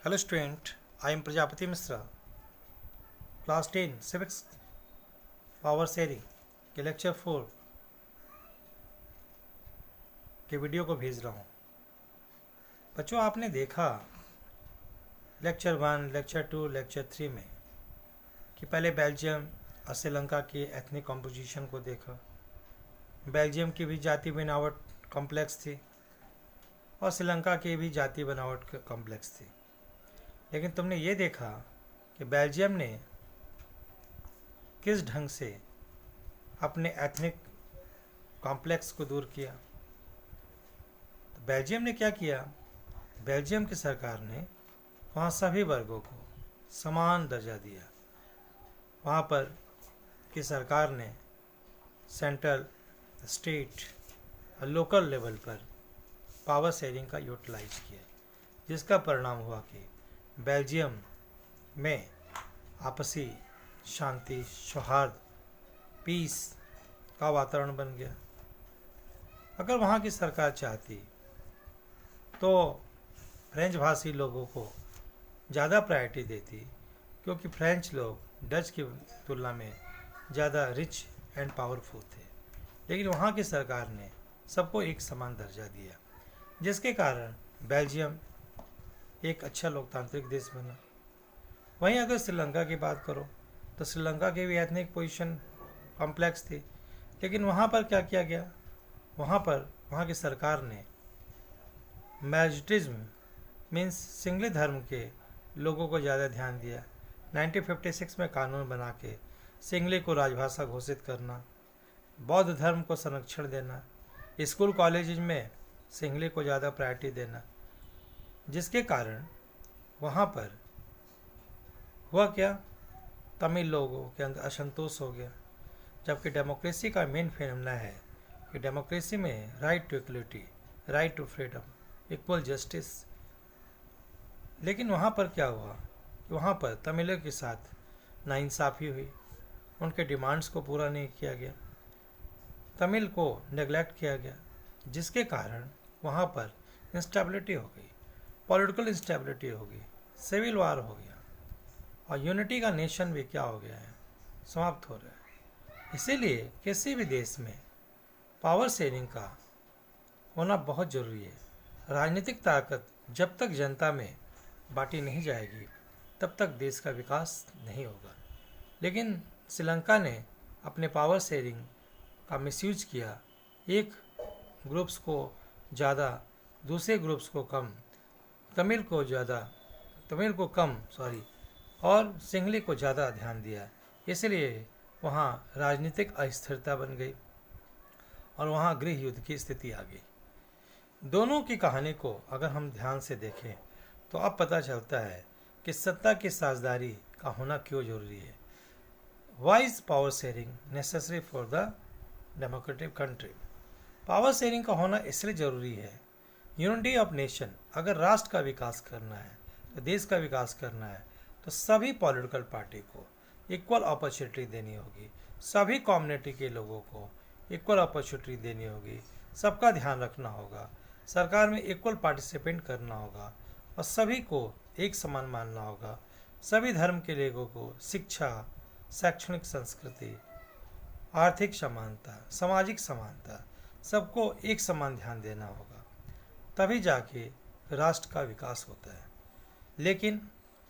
Hello student, I am Prajapati Misra, class 10 civics power sharing के lecture 4 के video को भेज रहा हूँ। बच्चों, आपने देखा लेक्चर 1, लेक्चर 2, लेक्चर 3 में कि पहले बेल्जियम और श्रीलंका की एथनिक कॉम्पोजिशन को देखा। बेल्जियम की भी जाति बनावट कॉम्प्लेक्स थी और श्रीलंका की भी जाति बनावट कॉम्प्लेक्स थी। लेकिन तुमने ये देखा कि बेल्जियम ने किस ढंग से अपने एथनिक कॉम्प्लेक्स को दूर किया। तो बेल्जियम ने क्या किया? बेल्जियम की सरकार ने वहाँ सभी वर्गों को समान दर्जा दिया। वहाँ पर की सरकार ने सेंट्रल, स्टेट और लोकल लेवल पर पावर शेयरिंग का यूटिलाइज किया, जिसका परिणाम हुआ कि बेल्जियम में आपसी शांति, सौहार्द, पीस का वातावरण बन गया। अगर वहाँ की सरकार चाहती तो फ्रेंच भाषी लोगों को ज़्यादा प्रायोरिटी देती, क्योंकि फ्रेंच लोग डच की तुलना में ज़्यादा रिच एंड पावरफुल थे। लेकिन वहाँ की सरकार ने सबको एक समान दर्जा दिया, जिसके कारण बेल्जियम एक अच्छा लोकतांत्रिक देश बना। वहीं अगर श्रीलंका की बात करो तो श्रीलंका की भी एथनिक पोजीशन कॉम्प्लेक्स थी, लेकिन वहाँ पर क्या किया गया? वहाँ की सरकार ने मैजोरिटिज्म मीन्स सिंगली धर्म के लोगों को ज़्यादा ध्यान दिया। 1956 में कानून बना के सिंगली को राजभाषा घोषित करना, बौद्ध धर्म को संरक्षण देना, स्कूल कॉलेज में सिंगली को ज़्यादा प्रायोरिटी देना, जिसके कारण वहाँ पर हुआ क्या? तमिल लोगों के अंदर असंतोष हो गया। जबकि डेमोक्रेसी का मेन फिनोमेना है कि डेमोक्रेसी में right to equality, right to freedom, equal justice. लेकिन वहाँ पर क्या हुआ कि वहाँ पर तमिलों के साथ नाइंसाफ़ी हुई, उनके डिमांड्स को पूरा नहीं किया गया, तमिल को नेग्लेक्ट किया गया, जिसके कारण वहाँ पर इंस्टेबिलिटी हो गई, पॉलिटिकल इंस्टेबिलिटी हो गई, सिविल वार हो गया और यूनिटी का नेशन भी क्या हो गया है? समाप्त हो रहा है। इसीलिए किसी भी देश में पावर शेयरिंग का होना बहुत ज़रूरी है। राजनीतिक ताकत जब तक जनता में बांटी नहीं जाएगी तब तक देश का विकास नहीं होगा। लेकिन श्रीलंका ने अपने पावर शेयरिंग का मिसयूज किया, एक ग्रुप्स को ज़्यादा, दूसरे ग्रुप्स को कम, तमिल को कम और सिंगली को ज़्यादा ध्यान दिया। इसलिए वहाँ राजनीतिक अस्थिरता बन गई और वहाँ गृह युद्ध की स्थिति आ गई। दोनों की कहानी को अगर हम ध्यान से देखें तो अब पता चलता है कि सत्ता की साझेदारी का होना क्यों जरूरी है। Why is power sharing necessary for the democratic country? Power sharing का होना इसलिए ज़रूरी है, यूनिटी ऑफ नेशन। अगर राष्ट्र का विकास करना है, तो देश का विकास करना है, तो सभी पॉलिटिकल पार्टी को इक्वल अपॉर्चुनिटी देनी होगी, सभी कम्युनिटी के लोगों को इक्वल अपॉर्चुनिटी देनी होगी, सबका ध्यान रखना होगा, सरकार में इक्वल पार्टिसिपेंट करना होगा और सभी को एक समान मानना होगा। सभी धर्म के लोगों को शिक्षा, शैक्षणिक संस्कृति, आर्थिक समानता, सामाजिक समानता, सबको एक समान ध्यान देना होगा, तभी जाके राष्ट्र का विकास होता है। लेकिन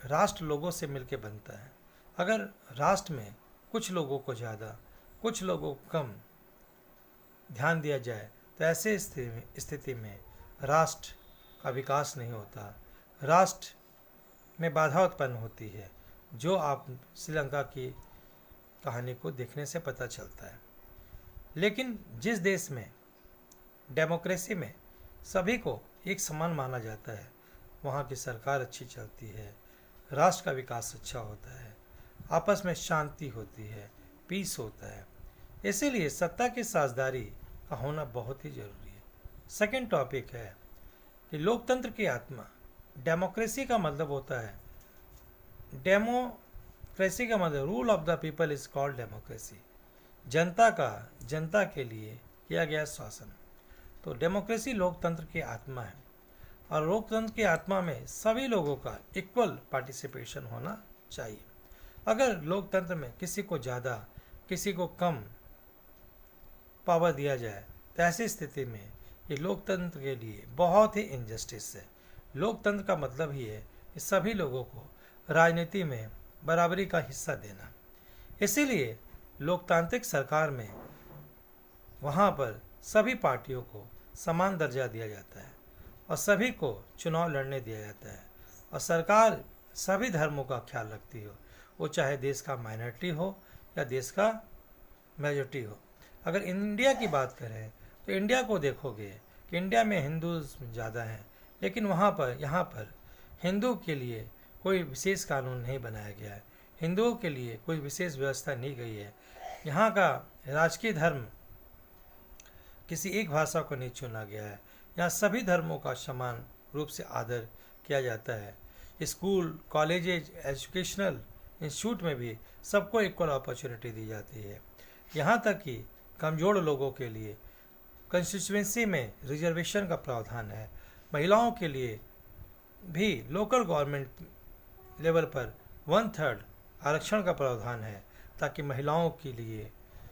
राष्ट्र लोगों से मिलकर बनता है। अगर राष्ट्र में कुछ लोगों को ज़्यादा, कुछ लोगों को कम ध्यान दिया जाए तो ऐसे स्थिति में राष्ट्र का विकास नहीं होता, राष्ट्र में बाधा उत्पन्न होती है, जो आप श्रीलंका की कहानी को देखने से पता चलता है। लेकिन जिस देश में डेमोक्रेसी में सभी को एक समान माना जाता है, वहाँ की सरकार अच्छी चलती है, राष्ट्र का विकास अच्छा होता है, आपस में शांति होती है, पीस होता है। इसीलिए सत्ता की साझेदारी का होना बहुत ही ज़रूरी है। सेकंड टॉपिक है कि लोकतंत्र की आत्मा। डेमोक्रेसी का मतलब होता है, rule of the people is called democracy. जनता के लिए किया गया शासन। तो डेमोक्रेसी लोकतंत्र की आत्मा है और लोकतंत्र की आत्मा में सभी लोगों का इक्वल पार्टिसिपेशन होना चाहिए। अगर लोकतंत्र में किसी को ज़्यादा किसी को कम पावर दिया जाए तो ऐसी स्थिति में ये लोकतंत्र के लिए बहुत ही इनजस्टिस है। लोकतंत्र का मतलब ही है कि सभी लोगों को राजनीति में बराबरी का हिस्सा देना। इसीलिए लोकतांत्रिक सरकार में वहाँ पर सभी पार्टियों को समान दर्जा दिया जाता है और सभी को चुनाव लड़ने दिया जाता है और सरकार सभी धर्मों का ख्याल रखती हो, वो चाहे देश का माइनॉरिटी हो या देश का मेजॉरिटी हो। अगर इंडिया की बात करें तो इंडिया को देखोगे कि इंडिया में हिंदू ज़्यादा हैं, लेकिन यहाँ पर हिंदू के लिए कोई विशेष कानून नहीं बनाया गया है, हिंदुओं के लिए कोई विशेष व्यवस्था नहीं गई है। यहाँ का राजकीय धर्म किसी एक भाषा को नहीं चुना गया है। यहाँ सभी धर्मों का समान रूप से आदर किया जाता है। स्कूल, कॉलेजेज, एजुकेशनल इंस्टीट्यूट में भी सबको इक्वल अपॉर्चुनिटी दी जाती है। यहाँ तक कि कमज़ोर लोगों के लिए कंस्टिट्यूएंसी में रिजर्वेशन का प्रावधान है। महिलाओं के लिए भी लोकल गवर्नमेंट लेवल पर 1/3 आरक्षण का प्रावधान है, ताकि महिलाओं के लिए,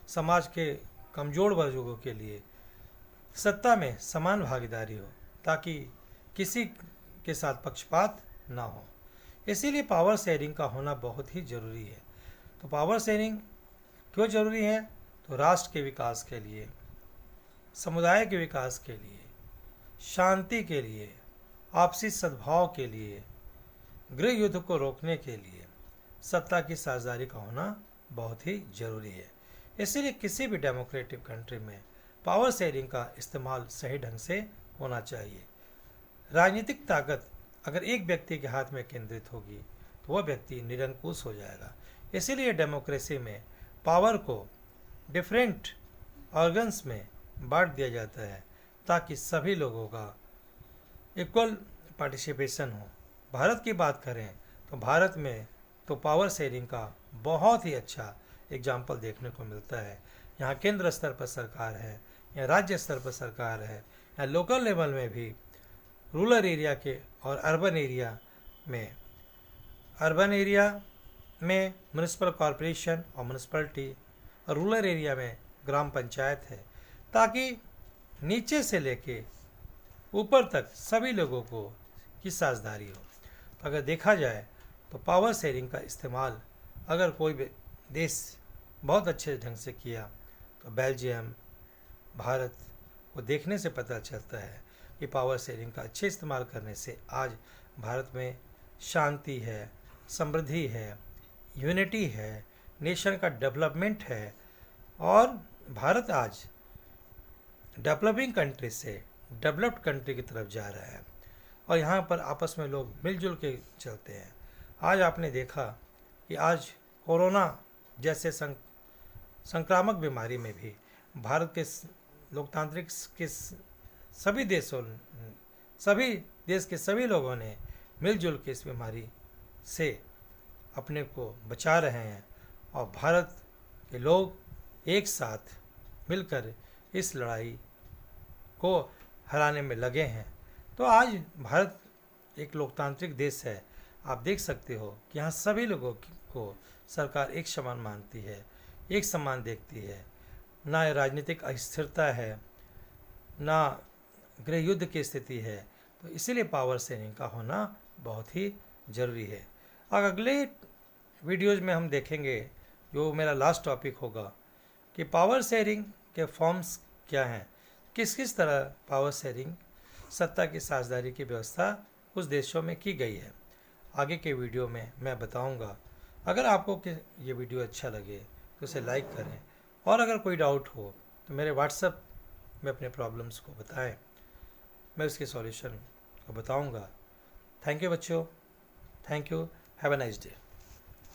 समाज के कमज़ोर वर्गों के लिए सत्ता में समान भागीदारी हो, ताकि किसी के साथ पक्षपात ना हो। इसीलिए पावर शेयरिंग का होना बहुत ही ज़रूरी है। तो पावर शेयरिंग क्यों ज़रूरी है? तो राष्ट्र के विकास के लिए, समुदाय के विकास के लिए, शांति के लिए, आपसी सद्भाव के लिए, गृह युद्ध को रोकने के लिए सत्ता की साझेदारी का होना बहुत ही ज़रूरी है। इसीलिए किसी भी डेमोक्रेटिक कंट्री में पावर शेयरिंग का इस्तेमाल सही ढंग से होना चाहिए। राजनीतिक ताकत अगर एक व्यक्ति के हाथ में केंद्रित होगी तो वह व्यक्ति निरंकुश हो जाएगा। इसीलिए डेमोक्रेसी में पावर को डिफरेंट ऑर्गन्स में बांट दिया जाता है, ताकि सभी लोगों का इक्वल पार्टिसिपेशन हो। भारत की बात करें तो भारत में तो पावर शेयरिंग का बहुत ही अच्छा एग्जाम्पल देखने को मिलता है। यहाँ केंद्र स्तर पर सरकार है, यहाँ राज्य स्तर पर सरकार है, यहाँ लोकल लेवल में भी, रूरल एरिया के और अर्बन एरिया में म्यूनिसिपल कॉरपोरेशन और म्यूनिसिपलिटी, और रूरल एरिया में ग्राम पंचायत है, ताकि नीचे से लेके ऊपर तक सभी लोगों को की साझेदारी हो। तो अगर देखा जाए तो पावर शेयरिंग का इस्तेमाल अगर कोई देश बहुत अच्छे ढंग से किया तो बेल्जियम, भारत को देखने से पता चलता है कि पावर शेयरिंग का अच्छे इस्तेमाल करने से आज भारत में शांति है, समृद्धि है, यूनिटी है, नेशन का डेवलपमेंट है, और भारत आज डेवलपिंग कंट्री से डेवलप्ड कंट्री की तरफ जा रहा है और यहाँ पर आपस में लोग मिलजुल के चलते हैं। आज आपने देखा कि आज कोरोना जैसे संक्रामक बीमारी में भी भारत के लोकतांत्रिक के सभी देश के सभी लोगों ने मिलजुल के इस बीमारी से अपने को बचा रहे हैं और भारत के लोग एक साथ मिलकर इस लड़ाई को हराने में लगे हैं। तो आज भारत एक लोकतांत्रिक देश है। आप देख सकते हो कि यहाँ सभी लोगों को सरकार एक समान मानती है, एक समान देखती है। ना राजनीतिक अस्थिरता है, ना गृह युद्ध की स्थिति है। तो इसीलिए पावर शेयरिंग का होना बहुत ही ज़रूरी है। और अगले वीडियोज़ में हम देखेंगे, जो मेरा लास्ट टॉपिक होगा, कि पावर शेयरिंग के फॉर्म्स क्या हैं, किस किस तरह पावर शेयरिंग सत्ता की साझेदारी की व्यवस्था उस देशों में की गई है। आगे के वीडियो में मैं बताऊंगा। अगर आपको ये वीडियो अच्छा लगे तो इसे लाइक करें, और अगर कोई डाउट हो तो मेरे व्हाट्सएप में अपने प्रॉब्लम्स को बताएं, मैं उसके सॉल्यूशन को बताऊंगा। थैंक यू बच्चों, thank you, have a nice day.